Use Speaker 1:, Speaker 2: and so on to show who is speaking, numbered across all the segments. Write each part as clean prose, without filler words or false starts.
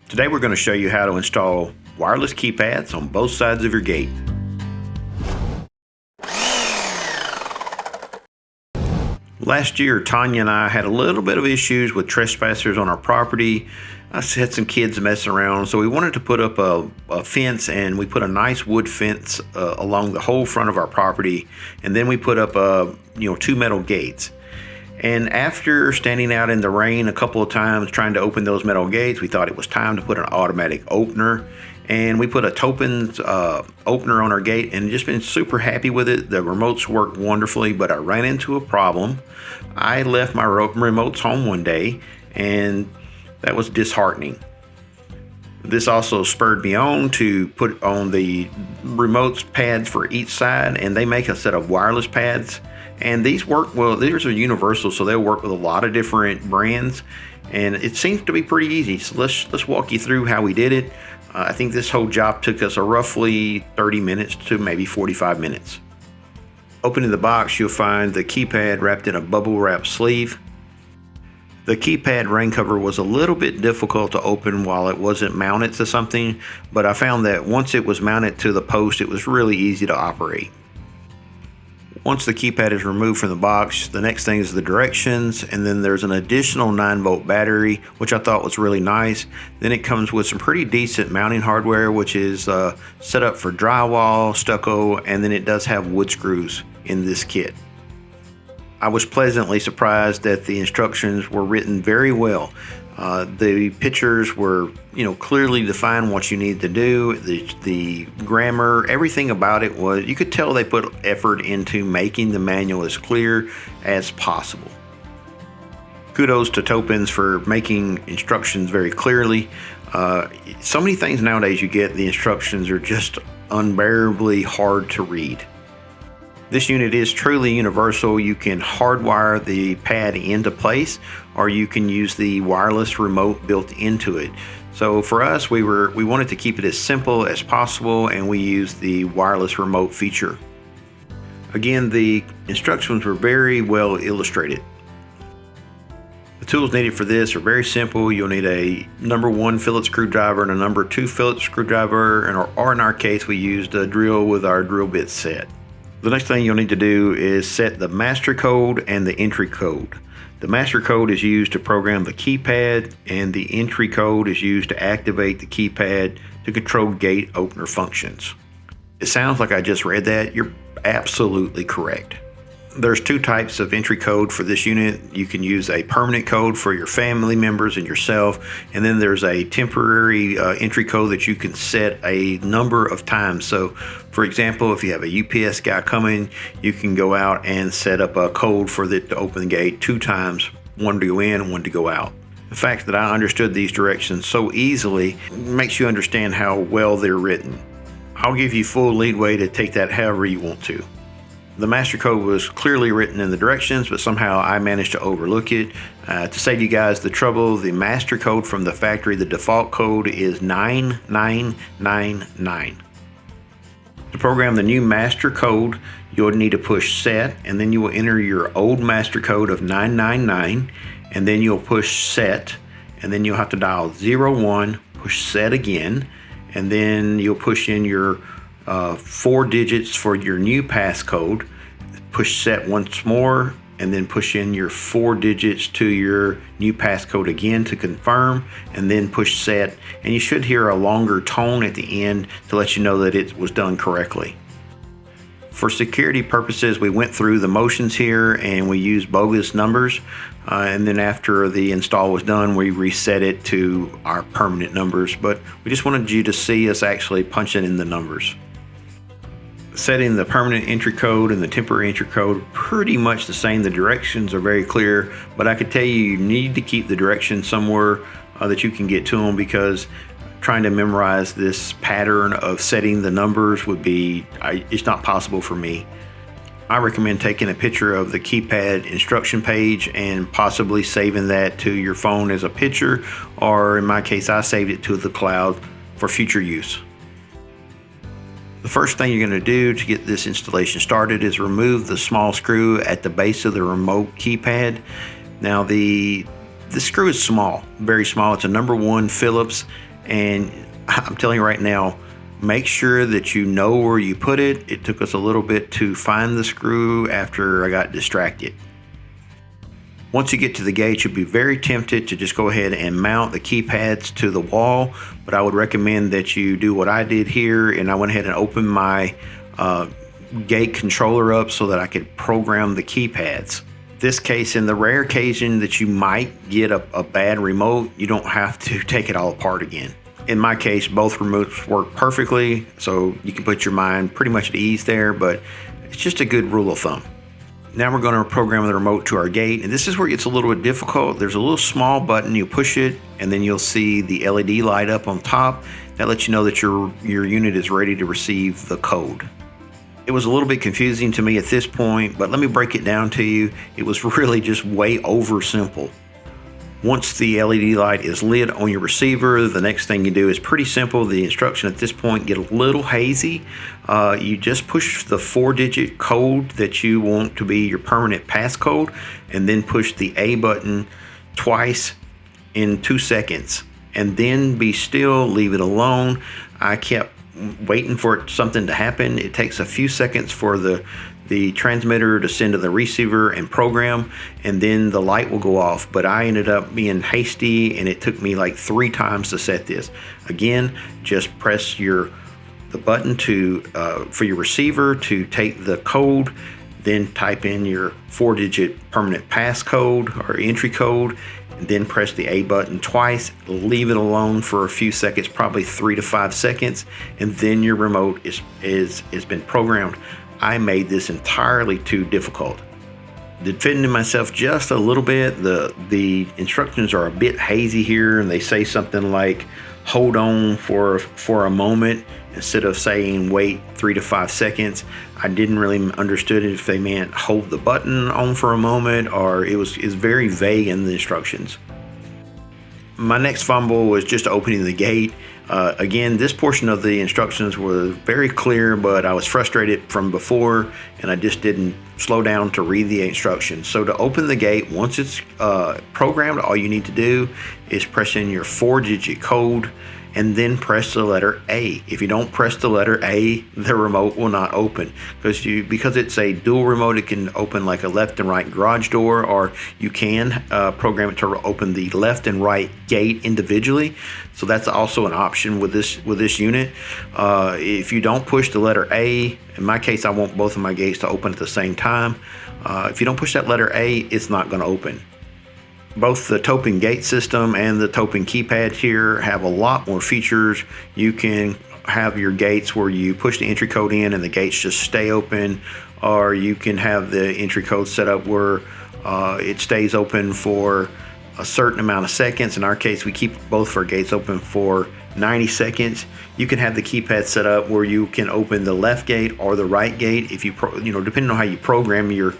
Speaker 1: Today we're going to show you how to install wireless keypads on both sides of your gate. Last year, Tanya and I had a little bit of issues with trespassers on our property. I had some kids messing around, so we wanted to put up a fence, and we put a nice wood fence along the whole front of our property, and then we put up two metal gates. And after standing out in the rain a couple of times trying to open those metal gates, we thought it was time to put an automatic opener. And we put a Topens opener on our gate and just been super happy with it. The remotes work wonderfully, but I ran into a problem. I left my remotes home one day, and that was disheartening. This also spurred me on to put on the remotes pads for each side, and they make a set of wireless pads. And these work well. These are universal, so they'll work with a lot of different brands, and it seems to be pretty easy. So let's walk you through how we did it. I think this whole job took us roughly 30 minutes to maybe 45 minutes. Opening the box, you'll find the keypad wrapped in a bubble wrap sleeve. The keypad rain cover was a little bit difficult to open while it wasn't mounted to something, but I found that once it was mounted to the post, it was really easy to operate. Once the keypad is removed from the box, the next thing is the directions, and then there's an additional 9-volt battery, which I thought was really nice. Then it comes with some pretty decent mounting hardware, which is set up for drywall, stucco, and then it does have wood screws in this kit. I was pleasantly surprised that the instructions were written very well. The pictures were, clearly define what you need to do. The grammar, everything about it was, you could tell they put effort into making the manual as clear as possible. Kudos to Topens for making instructions very clearly. So many things nowadays you get, the instructions are just unbearably hard to read. This unit is truly universal. You can hardwire the pad into place, or you can use the wireless remote built into it. So for us, we wanted to keep it as simple as possible, and we used the wireless remote feature. Again, the instructions were very well illustrated. The tools needed for this are very simple. You'll need a number 1 Phillips screwdriver and a number 2 Phillips screwdriver, or in our case, we used a drill with our drill bit set. The next thing you'll need to do is set the master code and the entry code. The master code is used to program the keypad, and the entry code is used to activate the keypad to control gate opener functions. It sounds like I just read that. You're absolutely correct. There's 2 types of entry code for this unit. You can use a permanent code for your family members and yourself, and then there's a temporary entry code that you can set a number of times. So for example, if you have a UPS guy coming, you can go out and set up a code for it to open the gate 2 times, 1 to go in and 1 to go out. The fact that I understood these directions so easily makes you understand how well they're written. I'll give you full leadway to take that however you want to. The master code was clearly written in the directions, but somehow I managed to overlook it. To save you guys the trouble, the master code from the factory, the default code is 9999. To program the new master code, you'll need to push set, and then you will enter your old master code of 999, and then you'll push set, and then you'll have to dial 01, push set again, and then you'll push in your 4 digits for your new passcode, push set once more, and then push in your 4 digits to your new passcode again to confirm, and then push set, and you should hear a longer tone at the end to let you know that it was done correctly. For security purposes, we went through the motions here and we used bogus numbers, and then after the install was done, we reset it to our permanent numbers, but we just wanted you to see us actually punching in the numbers. Setting the permanent entry code and the temporary entry code pretty much the same. The directions are very clear, but I could tell you need to keep the directions somewhere that you can get to them, because trying to memorize this pattern of setting the numbers would be, it's not possible for me. I recommend taking a picture of the keypad instruction page and possibly saving that to your phone as a picture, or in my case, I saved it to the cloud for future use. The first thing you're going to do to get this installation started is remove the small screw at the base of the remote keypad. Now the screw is small, very small. It's a number 1 Phillips, And I'm telling you right now, make sure that you know where you put it. It took us a little bit to find the screw after I got distracted. Once you get to the gate, you'll be very tempted to just go ahead and mount the keypads to the wall, but I would recommend that you do what I did here, and I went ahead and opened my gate controller up so that I could program the keypads. This case, in the rare occasion that you might get a bad remote, you don't have to take it all apart again. In my case, both remotes work perfectly, so you can put your mind pretty much at ease there, but it's just a good rule of thumb. Now we're going to program the remote to our gate, and this is where it gets a little bit difficult. There's a little small button, you push it, and then you'll see the LED light up on top. That lets you know that your unit is ready to receive the code. It was a little bit confusing to me at this point, but let me break it down to you. It was really just way over simple. Once the LED light is lit on your receiver, the next thing you do is pretty simple. The instruction at this point get a little hazy. You just push the 4-digit code that you want to be your permanent passcode, and then push the A button twice in 2 seconds, and then be still, leave it alone. I kept waiting for something to happen. It takes a few seconds for the transmitter to send to the receiver and program, and then the light will go off. But I ended up being hasty, and it took me like 3 times to set this. Again, just press the button for your receiver to take the code, then type in your 4-digit permanent passcode or entry code, and then press the A button twice, leave it alone for a few seconds, probably 3 to 5 seconds, and then your remote is been programmed. I made this entirely too difficult. Defending myself just a little bit, the instructions are a bit hazy here, and they say something like hold on for a moment instead of saying wait 3 to 5 seconds. I didn't really understood if they meant hold the button on for a moment, or is very vague in the instructions. My next fumble was just opening the gate. Again, this portion of the instructions was very clear, but I was frustrated from before, and I just didn't slow down to read the instructions. So to open the gate, once it's programmed, all you need to do is press in your 4-digit code and then press the letter A. If you don't press the letter A, the remote will not open, because it's a dual remote. It can open like a left and right garage door, or you can program it to open the left and right gate individually. So that's also an option with this unit. If you don't push the letter A, in my case, I want both of my gates to open at the same time. If you don't push that letter A, it's not going to open. Both the Topens gate system and the Topens keypad here have a lot more features. You can have your gates where you push the entry code in and the gates just stay open, or you can have the entry code set up where it stays open for a certain amount of seconds. In our case, we keep both of our gates open for 90 seconds. You can have the keypad set up where you can open the left gate or the right gate, if depending on how you program your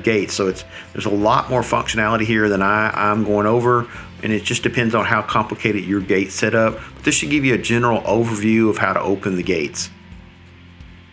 Speaker 1: gate. So there's a lot more functionality here than I'm going over, and it just depends on how complicated your gate setup. But this should give you a general overview of how to open the gates.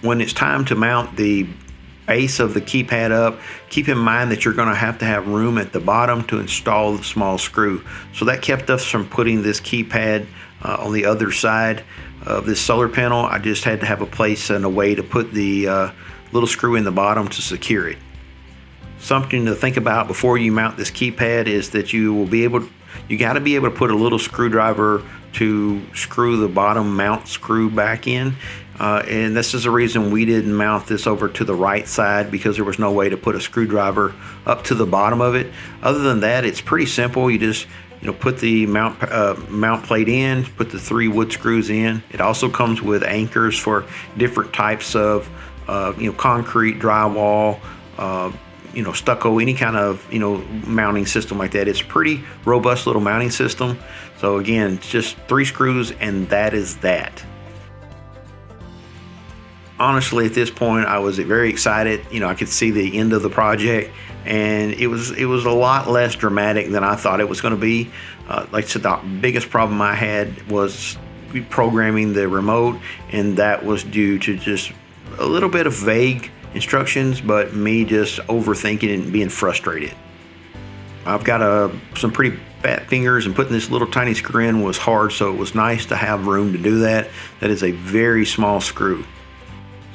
Speaker 1: When it's time to mount the base of the keypad up, keep in mind that you're going to have room at the bottom to install the small screw. So that kept us from putting this keypad on the other side of this solar panel. I just had to have a place and a way to put the little screw in the bottom to secure it. Something to think about before you mount this keypad is that you got to be able to put a little screwdriver to screw the bottom mount screw back in. And this is the reason we didn't mount this over to the right side, because there was no way to put a screwdriver up to the bottom of it. Other than that, it's pretty simple. You just put the mount plate in, put the 3 wood screws in. It also comes with anchors for different types of concrete, drywall, stucco, any kind of mounting system like that. It's a pretty robust little mounting system. So again, it's just 3 screws, and that is that. Honestly, at this point, I was very excited. I could see the end of the project, and it was a lot less dramatic than I thought it was going to be. Like I said, the biggest problem I had was programming the remote, and that was due to just a little bit of vague instructions, but me just overthinking and being frustrated. I've got some pretty fat fingers, and putting this little tiny screw in was hard, so it was nice to have room to do that. That is a very small screw.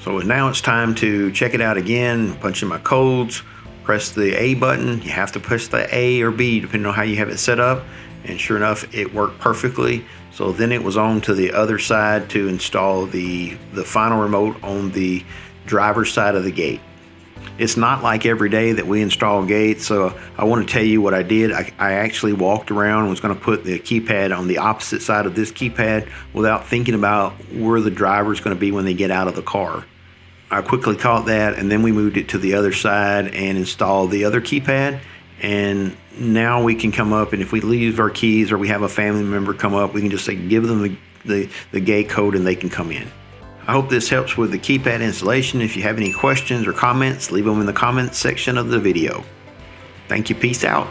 Speaker 1: So now it's time to check it out again. Punch in my codes, press the A button. You have to push the A or B depending on how you have it set up, and sure enough, it worked perfectly. So then it was on to the other side to install the final remote on the driver's side of the gate. It's not like every day that we install gates, so I want to tell you what I did. I actually walked around and was going to put the keypad on the opposite side of this keypad without thinking about where the driver's going to be when they get out of the car. I quickly caught that, and then we moved it to the other side and installed the other keypad. And now we can come up, and if we leave our keys or we have a family member come up, we can just say give them the gate code and they can come in. I hope this helps with the keypad installation. If you have any questions or comments, leave them in the comments section of the video. Thank you. Peace out.